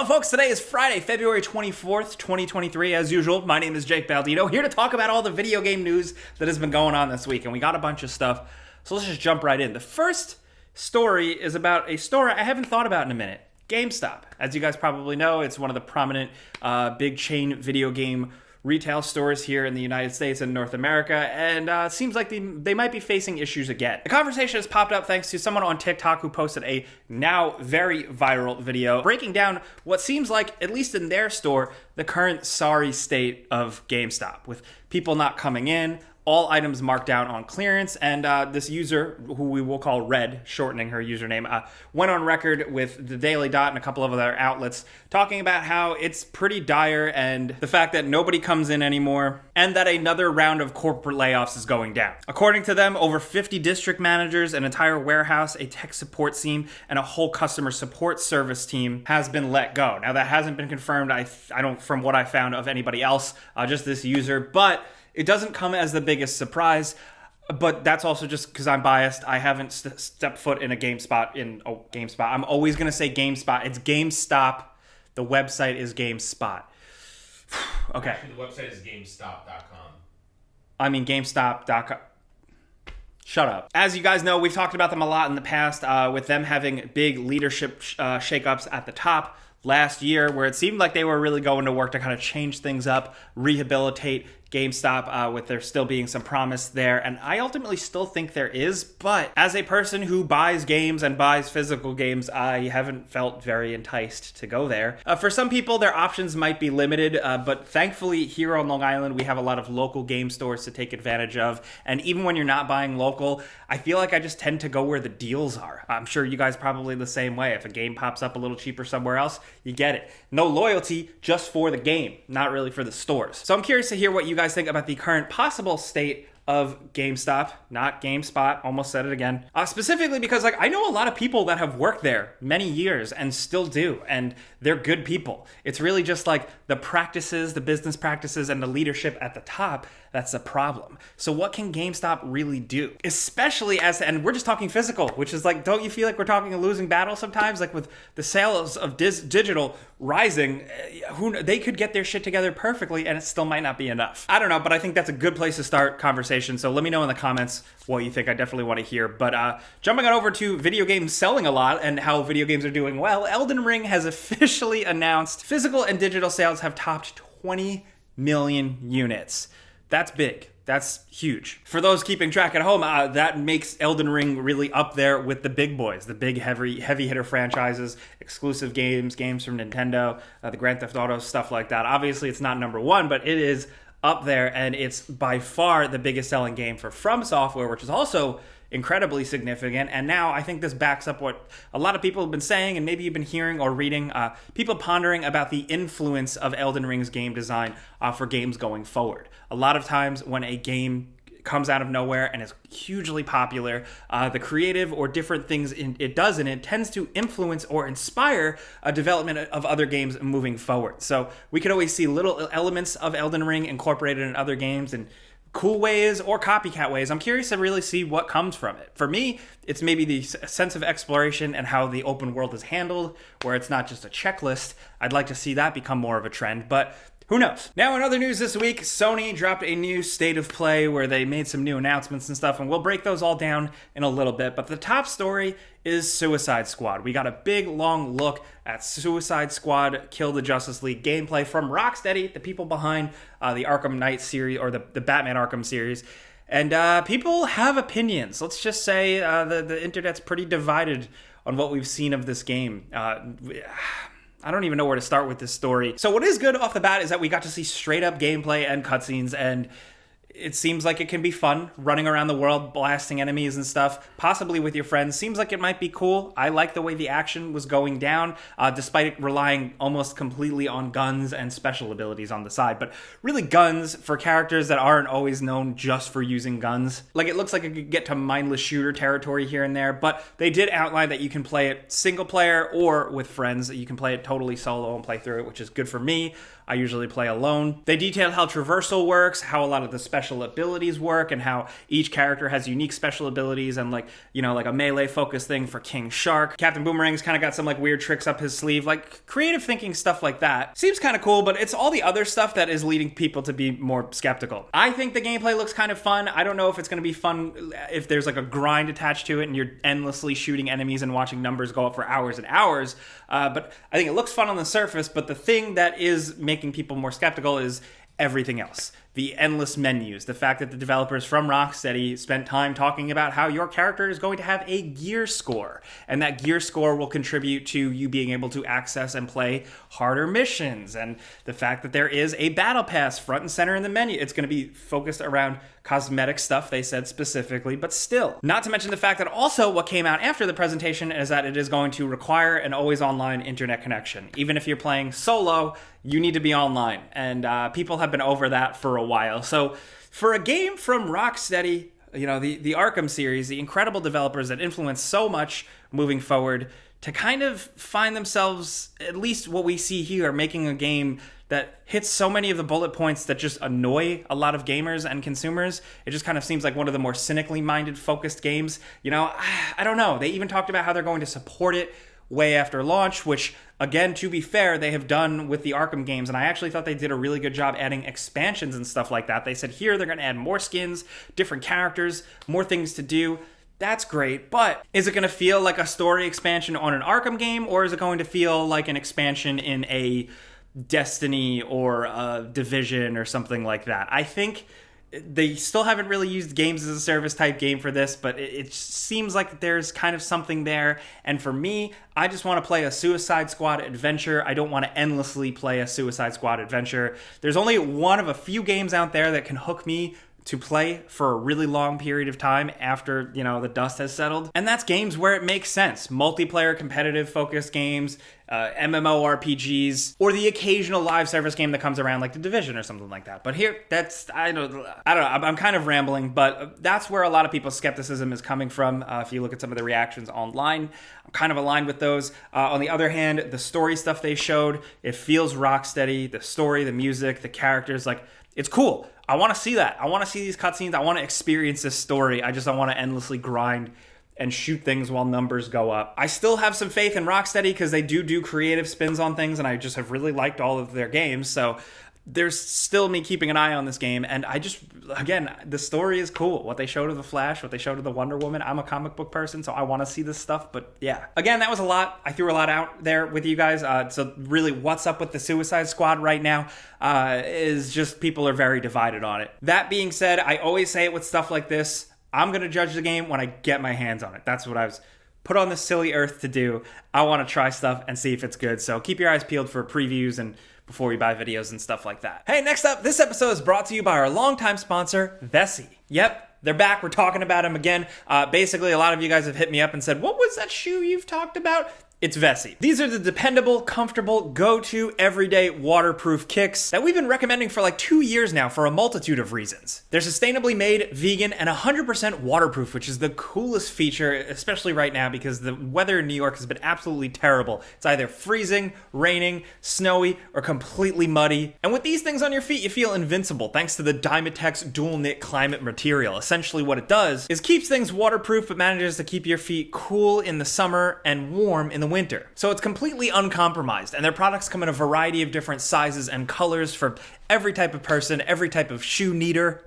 Hello folks, today is Friday, February 24th, 2023. As usual, my name is Jake Baldino, here to talk about all the video game news that has been going on this week, and we got a bunch of stuff, so let's just jump right in. The first story is about a store I haven't thought about in a minute, GameStop. As you guys probably know, it's one of the prominent big chain video game retail stores here in the United States and North America, and it seems like they might be facing issues again. The conversation has popped up thanks to someone on TikTok who posted a now very viral video breaking down what seems like, at least in their store, the current sorry state of GameStop, with people not coming in, all items marked down on clearance, and this user, who we will call Red, shortening her username, went on record with the Daily Dot and a couple of other outlets talking about how it's pretty dire and the fact that nobody comes in anymore and that another round of corporate layoffs is going down. According to them, over 50 district managers, an entire warehouse, a tech support team, and a whole customer support service team has been let go. Now, that hasn't been confirmed, I don't, from what I found, of anybody else, just this user, but it doesn't come as the biggest surprise, but that's also just because I'm biased. I haven't stepped foot in a GameSpot. I'm always going to say GameSpot. It's GameStop. The website is GameSpot. Okay. Actually, the website is gamestop.com. I mean, GameStop.com. Shut up. As you guys know, we've talked about them a lot in the past, with them having big leadership shakeups at the top last year, where it seemed like they were really going to work to kind of change things up, rehabilitate GameStop, with there still being some promise there, and I ultimately still think there is, but as a person who buys games and buys physical games, I haven't felt very enticed to go there. For some people, their options might be limited, but thankfully here on Long Island, we have a lot of local game stores to take advantage of, and even when you're not buying local, I feel like I just tend to go where the deals are. I'm sure you guys probably the same way. If a game pops up a little cheaper somewhere else, you get it. No loyalty, just for the game, not really for the stores. So I'm curious to hear what you guys think about the current possible state of GameStop, not GameSpot, almost said it again. Specifically because I know a lot of people that have worked there many years and still do, and they're good people. It's really just the practices, the business practices, and the leadership at the top that's a problem. So what can GameStop really do? Especially and we're just talking physical, which is don't you feel like we're talking a losing battle sometimes? With the sales of digital rising, they could get their shit together perfectly and it still might not be enough. I don't know, but I think that's a good place to start conversation. So let me know in the comments what you think. I definitely want to hear. But jumping on over to video games selling a lot and how video games are doing well, Elden Ring has officially announced physical and digital sales have topped 20 million units. That's big. That's huge. For those keeping track at home, that makes Elden Ring really up there with the big boys, the big heavy hitter franchises, exclusive games from Nintendo, the Grand Theft Auto, stuff like that. Obviously, it's not number one, but it is up there, and it's by far the biggest selling game for From Software, which is also incredibly significant. And now I think this backs up what a lot of people have been saying, and maybe you've been hearing or reading, people pondering about the influence of Elden Ring's game design for games going forward. A lot of times when a game comes out of nowhere and is hugely popular, the creative or different things it does in it tends to influence or inspire a development of other games moving forward. So we could always see little elements of Elden Ring incorporated in other games in cool ways or copycat ways. I'm curious to really see what comes from it. For me, it's maybe the sense of exploration and how the open world is handled, where it's not just a checklist. I'd like to see that become more of a trend, but who knows? Now, in other news this week, Sony dropped a new State of Play where they made some new announcements and stuff, and we'll break those all down in a little bit. But the top story is Suicide Squad. We got a big, long look at Suicide Squad Kill the Justice League gameplay from Rocksteady, the people behind the Arkham Knight series, or the Batman Arkham series. And people have opinions. Let's just say the internet's pretty divided on what we've seen of this game. I don't even know where to start with this story. So what is good off the bat is that we got to see straight up gameplay and cutscenes, and it seems like it can be fun running around the world, blasting enemies and stuff, possibly with your friends. Seems like it might be cool. I like the way the action was going down, despite it relying almost completely on guns and special abilities on the side. But really guns for characters that aren't always known just for using guns. It looks like it could get to mindless shooter territory here and there, but they did outline that you can play it single player or with friends. You can play it totally solo and play through it, which is good for me. I usually play alone. They detailed how traversal works, how a lot of the special special abilities work and how each character has unique special abilities and like, you know, like a melee focus thing for King Shark. Captain Boomerang's kind of got some like weird tricks up his sleeve, like creative thinking stuff like that. Seems kind of cool, but it's all the other stuff that is leading people to be more skeptical. I think the gameplay looks kind of fun. I don't know if it's going to be fun if there's like a grind attached to it and you're endlessly shooting enemies and watching numbers go up for hours and hours. But I think it looks fun on the surface, but the thing that is making people more skeptical is everything else. The endless menus, the fact that the developers from Rocksteady spent time talking about how your character is going to have a gear score, and that gear score will contribute to you being able to access and play harder missions, and the fact that there is a battle pass front and center in the menu. It's going to be focused around cosmetic stuff, they said specifically, but still. Not to mention the fact that also what came out after the presentation is that it is going to require an always online internet connection. Even if you're playing solo, you need to be online, and people have been over that for a while. So for a game from Rocksteady, you know, the Arkham series, the incredible developers that influence so much moving forward, to kind of find themselves, at least what we see here, making a game that hits so many of the bullet points that just annoy a lot of gamers and consumers. It just kind of seems like one of the more cynically minded, focused games. You know, I don't know. They even talked about how they're going to support it way after launch, which, again, to be fair, they have done with the Arkham games, and I actually thought they did a really good job adding expansions and stuff like that. They said here they're going to add more skins, different characters, more things to do. That's great, but is it going to feel like a story expansion on an Arkham game, or is it going to feel like an expansion in a Destiny or a Division or something like that? I think they still haven't really used games as a service type game for this, but it seems like there's kind of something there. And for me, I just want to play a Suicide Squad adventure. I don't want to endlessly play a Suicide Squad adventure. There's only one of a few games out there that can hook me to play for a really long period of time after, you know, the dust has settled. And that's games where it makes sense. Multiplayer, competitive focused games, MMORPGs, or the occasional live service game that comes around like The Division or something like that. But here, I don't know, I'm kind of rambling, but that's where a lot of people's skepticism is coming from. If you look at some of the reactions online, I'm kind of aligned with those. On the other hand, the story stuff they showed, it feels Rocksteady. The story, the music, the characters, like, it's cool. I want to see that. I want to see these cutscenes. I want to experience this story. I just don't want to endlessly grind and shoot things while numbers go up. I still have some faith in Rocksteady because they do creative spins on things, and I just have really liked all of their games. So there's still me keeping an eye on this game, and I just, again, the story is cool. What they showed of the Flash, what they showed of the Wonder Woman. I'm a comic book person, so I want to see this stuff, but yeah. Again, that was a lot. I threw a lot out there with you guys, so really what's up with the Suicide Squad right now is just people are very divided on it. That being said, I always say it with stuff like this, I'm going to judge the game when I get my hands on it. That's what I was put on this silly earth to do. I want to try stuff and see if it's good, so keep your eyes peeled for previews and before we buy videos and stuff like that. Hey, next up, this episode is brought to you by our longtime sponsor, Vessi. Yep, they're back. We're talking about them again. Basically, a lot of you guys have hit me up and said, what was that shoe you've talked about? It's Vessi. These are the dependable, comfortable, go-to, everyday, waterproof kicks that we've been recommending for like 2 years now for a multitude of reasons. They're sustainably made, vegan, and 100% waterproof, which is the coolest feature, especially right now because the weather in New York has been absolutely terrible. It's either freezing, raining, snowy, or completely muddy. And with these things on your feet, you feel invincible thanks to the Dymatex dual knit climate material. Essentially what it does is keeps things waterproof but manages to keep your feet cool in the summer and warm in the winter. So it's completely uncompromised, and their products come in a variety of different sizes and colors for every type of person, every type of shoe needer,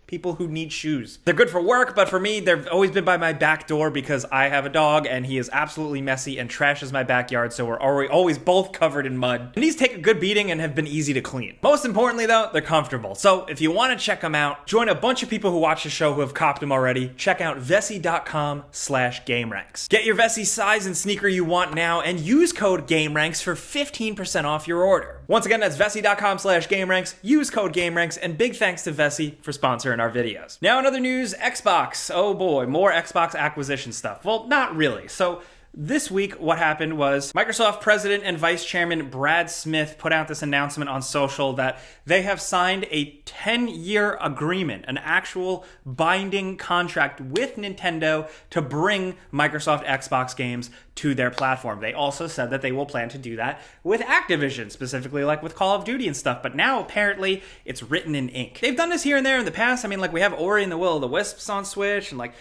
people who need shoes. They're good for work, but for me, they've always been by my back door because I have a dog and he is absolutely messy and trashes my backyard, so we're always both covered in mud. And these take a good beating and have been easy to clean. Most importantly though, they're comfortable. So if you want to check them out, join a bunch of people who watch the show who have copped them already. Check out vessi.com/gameranx. Get your Vessi size and sneaker you want now and use code gameranx for 15% off your order. Once again, that's vessi.com/gameranx. Use code gameranx, and big thanks to Vessi for sponsoring our videos. Now in other news, Xbox. Oh boy, more Xbox acquisition stuff. Well, not really. So this week, what happened was Microsoft President and Vice Chairman Brad Smith put out this announcement on social that they have signed a 10-year agreement, an actual binding contract with Nintendo to bring Microsoft Xbox games to their platform. They also said that they will plan to do that with Activision, specifically like with Call of Duty and stuff, but now apparently it's written in ink. They've done this here and there in the past. I mean, like we have Ori and the Will of the Wisps on Switch, and like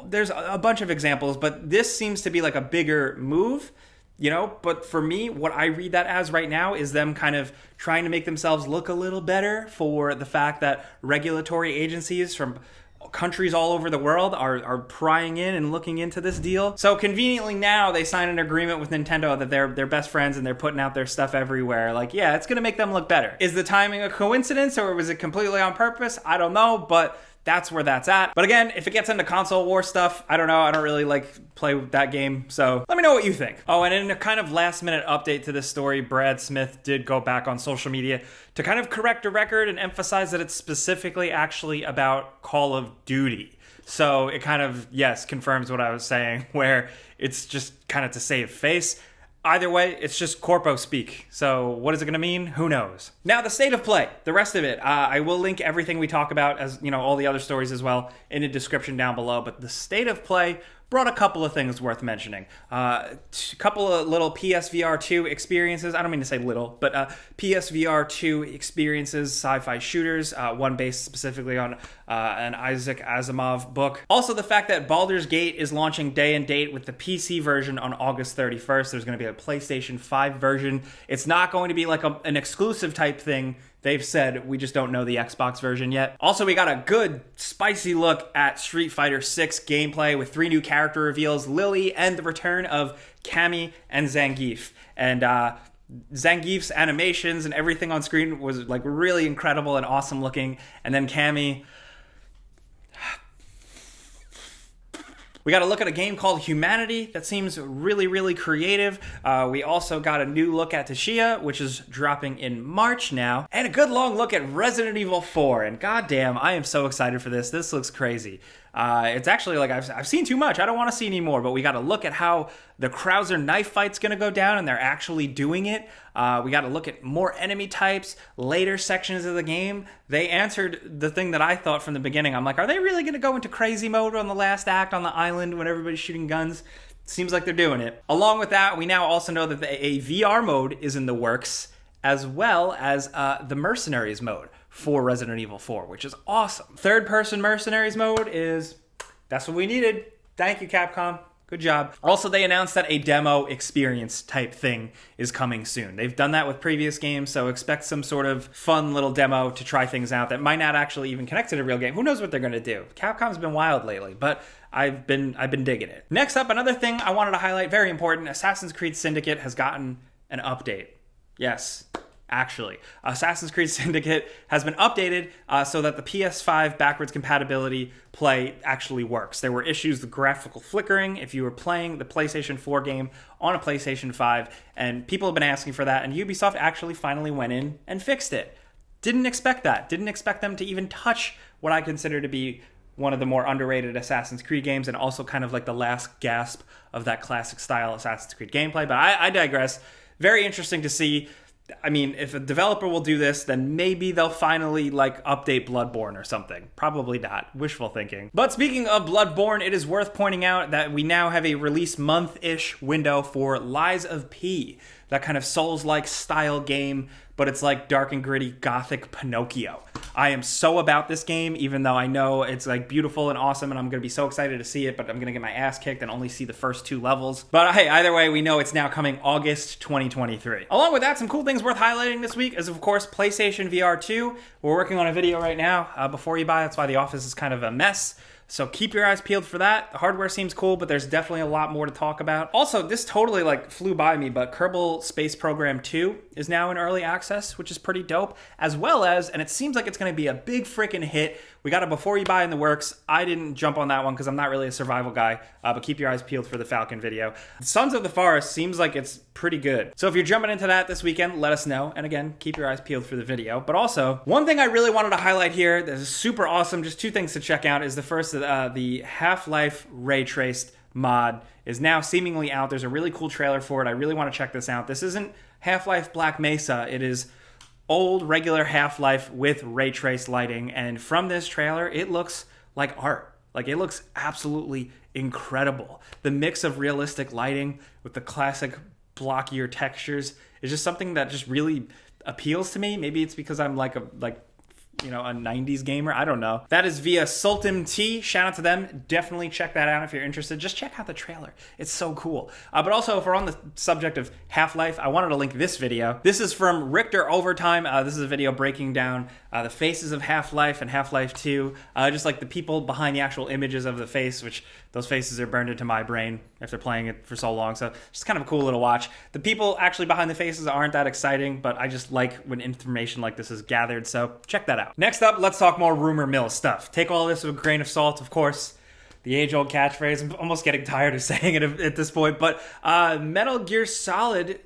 there's a bunch of examples, but this seems to be like a bigger move. But for me, what I read that as right now is them kind of trying to make themselves look a little better for the fact that regulatory agencies from countries all over the world are prying in and looking into this deal. So conveniently now they sign an agreement with Nintendo that they're best friends and they're putting out their stuff everywhere. Like, yeah, it's going to make them look better. Is the timing a coincidence or was it completely on purpose? I don't know, but that's where that's at. But again, if it gets into console war stuff, I don't know. I don't really play that game. So let me know what you think. Oh, and in a kind of last minute update to this story, Brad Smith did go back on social media to kind of correct a record and emphasize that it's specifically actually about Call of Duty. So it kind of, yes, confirms what I was saying, where it's just kind of to save face. Either way, it's just corpo speak. So what is it going to mean? Who knows? Now, the state of play, the rest of it, I will link everything we talk about, as all the other stories as well, in the description down below. But the state of play brought a couple of things worth mentioning. A couple of little PSVR 2 experiences. I don't mean to say little, but PSVR 2 experiences, sci-fi shooters, one based specifically on an Isaac Asimov book. Also, the fact that Baldur's Gate is launching day and date with the PC version on August 31st. There's going to be a PlayStation 5 version. It's not going to be like an exclusive type thing. They've said we just don't know the Xbox version yet. Also, we got a good, spicy look at Street Fighter 6 gameplay with 3 new character reveals, Lily, and the return of Cammy and Zangief. And Zangief's animations and everything on screen was like really incredible and awesome looking. And then Cammy... We got a look at a game called Humanity that seems really, really creative. We also got a new look at Tashia, which is dropping in March now. And a good long look at Resident Evil 4. And goddamn, I am so excited for this. This looks crazy. It's actually like I've seen too much. I don't want to see any more. But we got to look at how the Krauser knife fight's going to go down, and they're actually doing it. We got to look at more enemy types, later sections of the game. They answered the thing that I thought from the beginning. I'm like, are they really going to go into crazy mode on the last act on the island when everybody's shooting guns? Seems like they're doing it. Along with that, we now also know that a VR mode is in the works, as well as the Mercenaries mode for Resident Evil 4, which is awesome. Third-person Mercenaries mode that's what we needed. Thank you, Capcom. Good job. Also, they announced that a demo experience type thing is coming soon. They've done that with previous games, so expect some sort of fun little demo to try things out that might not actually even connect to the real game. Who knows what they're going to do? Capcom's been wild lately, but I've been digging it. Next up, another thing I wanted to highlight, very important, Assassin's Creed Syndicate has gotten an update. Yes. Actually, Assassin's Creed Syndicate has been updated so that the PS5 backwards compatibility play actually works. There were issues with graphical flickering if you were playing the PlayStation 4 game on a PlayStation 5, and people have been asking for that, and Ubisoft actually finally went in and fixed it. Didn't expect that. Didn't expect them to even touch what I consider to be one of the more underrated Assassin's Creed games, and also kind of like the last gasp of that classic style Assassin's Creed gameplay. But I digress. Very interesting to see. I mean, if a developer will do this, then maybe they'll finally, update Bloodborne or something. Probably not. Wishful thinking. But speaking of Bloodborne, it is worth pointing out that we now have a release month-ish window for Lies of P, that kind of Souls-like style game, but it's like dark and gritty gothic Pinocchio. I am so about this game, even though I know it's beautiful and awesome, and I'm going to be so excited to see it, but I'm going to get my ass kicked and only see the first 2 levels. But hey, either way, we know it's now coming August 2023. Along with that, some cool things worth highlighting this week is, of course, PlayStation VR 2. We're working on a video right now before you buy. That's why the office is kind of a mess. So keep your eyes peeled for that. The hardware seems cool, but there's definitely a lot more to talk about. Also, this totally flew by me, but Kerbal Space Program 2 is now in early access, which is pretty dope. As well as, and it seems like it's going to be a big freaking hit, we got a Before You Buy in the works. I didn't jump on that one because I'm not really a survival guy, but keep your eyes peeled for the Falcon video. Sons of the Forest seems like it's pretty good. So if you're jumping into that this weekend, let us know. And again, keep your eyes peeled for the video. But also, one thing I really wanted to highlight here that is super awesome, just 2 things to check out, is the first, the Half-Life Ray Traced mod is now seemingly out. There's a really cool trailer for it. I really want to check this out. This isn't Half-Life Black Mesa. It is old regular Half-Life with ray trace lighting, and from this trailer it looks like art. Like, it looks absolutely incredible. The mix of realistic lighting with the classic blockier textures is just something that just really appeals to me. Maybe it's because I'm a 90s gamer. I don't know. That is via Sultim T. Shout out to them. Definitely check that out if you're interested. Just check out the trailer. It's so cool. But also, if we're on the subject of Half-Life, I wanted to link this video. This is from Richter Overtime. This is a video breaking down the faces of Half-Life and Half-Life 2. Just like the people behind the actual images of the face, which those faces are burned into my brain after playing it for so long. So it's kind of a cool little watch. The people actually behind the faces aren't that exciting, but I just like when information like this is gathered. So check that out. Next up, let's talk more rumor mill stuff. Take all this with a grain of salt, of course. The age-old catchphrase. I'm almost getting tired of saying it at this point, but Metal Gear Solid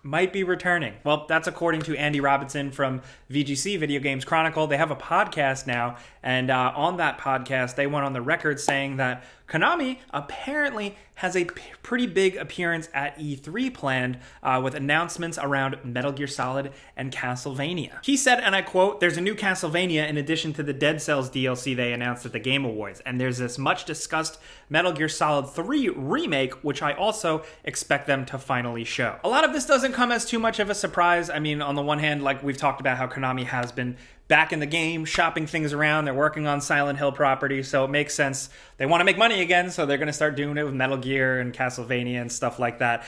might be returning. Well, that's according to Andy Robinson from VGC, Video Games Chronicle. They have a podcast now, and on that podcast, they went on the record saying that Konami apparently has a pretty big appearance at E3 planned with announcements around Metal Gear Solid and Castlevania. He said, and I quote, "There's a new Castlevania in addition to the Dead Cells DLC they announced at the Game Awards, and there's this much discussed Metal Gear Solid 3 remake, which I also expect them to finally show." A lot of this doesn't come as too much of a surprise. I mean, on the one hand, like we've talked about how Konami has been back in the game, shopping things around. They're working on Silent Hill property, so it makes sense. They want to make money again, so they're going to start doing it with Metal Gear and Castlevania and stuff like that.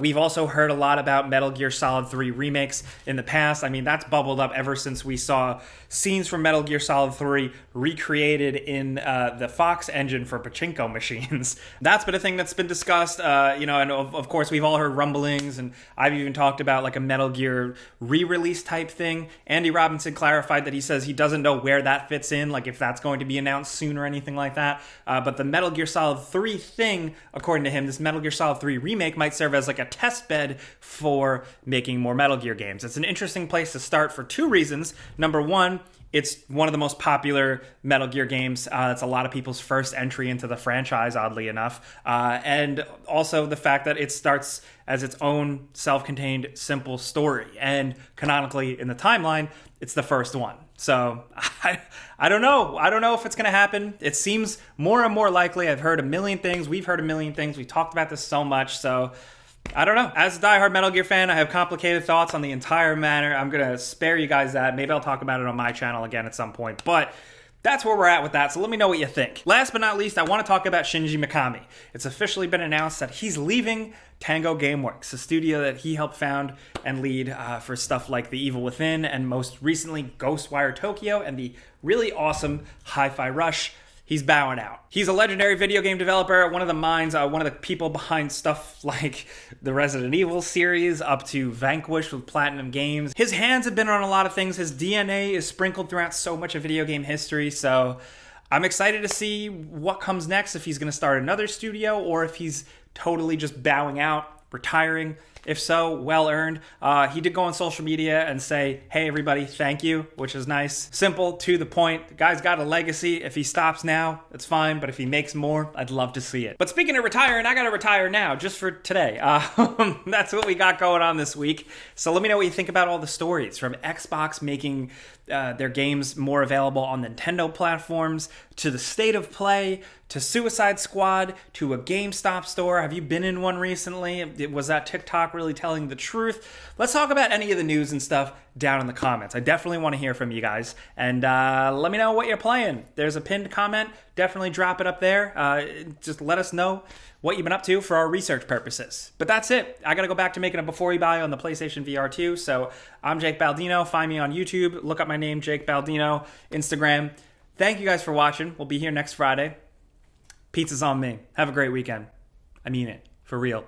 We've also heard a lot about Metal Gear Solid 3 remakes in the past. I mean, that's bubbled up ever since we saw scenes from Metal Gear Solid 3 recreated in the Fox engine for pachinko machines. That's been a thing that's been discussed, and of course we've all heard rumblings, and I've even talked about like a Metal Gear re-release type thing. Andy Robinson clarified that he says he doesn't know where that fits in, like if that's going to be announced soon or anything like that. But the Metal Gear Solid 3 thing, according to him, this Metal Gear Solid 3 remake might serve as like a test bed for making more Metal Gear games. It's an interesting place to start for two reasons. Number one, it's one of the most popular Metal Gear games. It's a lot of people's first entry into the franchise, oddly enough. And also the fact that it starts as its own self-contained, simple story. And canonically, in the timeline, it's the first one. So I don't know. I don't know if it's going to happen. It seems more and more likely. I've heard a million things. We've heard a million things. We talked about this so much. So I don't know. As a diehard Metal Gear fan, I have complicated thoughts on the entire matter. I'm going to spare you guys that. Maybe I'll talk about it on my channel again at some point. But that's where we're at with that, so let me know what you think. Last but not least, I want to talk about Shinji Mikami. It's officially been announced that he's leaving Tango Gameworks, a studio that he helped found and lead for stuff like The Evil Within, and most recently Ghostwire Tokyo and the really awesome Hi-Fi Rush. He's bowing out. He's a legendary video game developer, one of the minds, one of the people behind stuff like the Resident Evil series up to Vanquish with Platinum Games. His hands have been on a lot of things. His DNA is sprinkled throughout so much of video game history, so I'm excited to see what comes next, if he's going to start another studio or if he's totally just bowing out, retiring. If so, well earned. He did go on social media and say, "Hey everybody, thank you," which is nice. Simple, to the point. The guy's got a legacy. If he stops now, it's fine, but if he makes more, I'd love to see it. But speaking of retiring, I gotta retire now, just for today. That's what we got going on this week. So let me know what you think about all the stories, from Xbox making their games more available on Nintendo platforms, to the State of Play, to Suicide Squad, to a GameStop store. Have you been in one recently? Was that TikTok really telling the truth? Let's talk about any of the news and stuff down in the comments. I definitely want to hear from you guys. And let me know what you're playing. There's a pinned comment. Definitely drop it up there. Just let us know what you've been up to for our research purposes. But that's it. I gotta go back to making a before you buy on the PlayStation VR 2. So I'm Jake Baldino. Find me on YouTube. Look up my name, Jake Baldino. Instagram. Thank you guys for watching. We'll be here next Friday. Pizza's on me. Have a great weekend. I mean it. For real.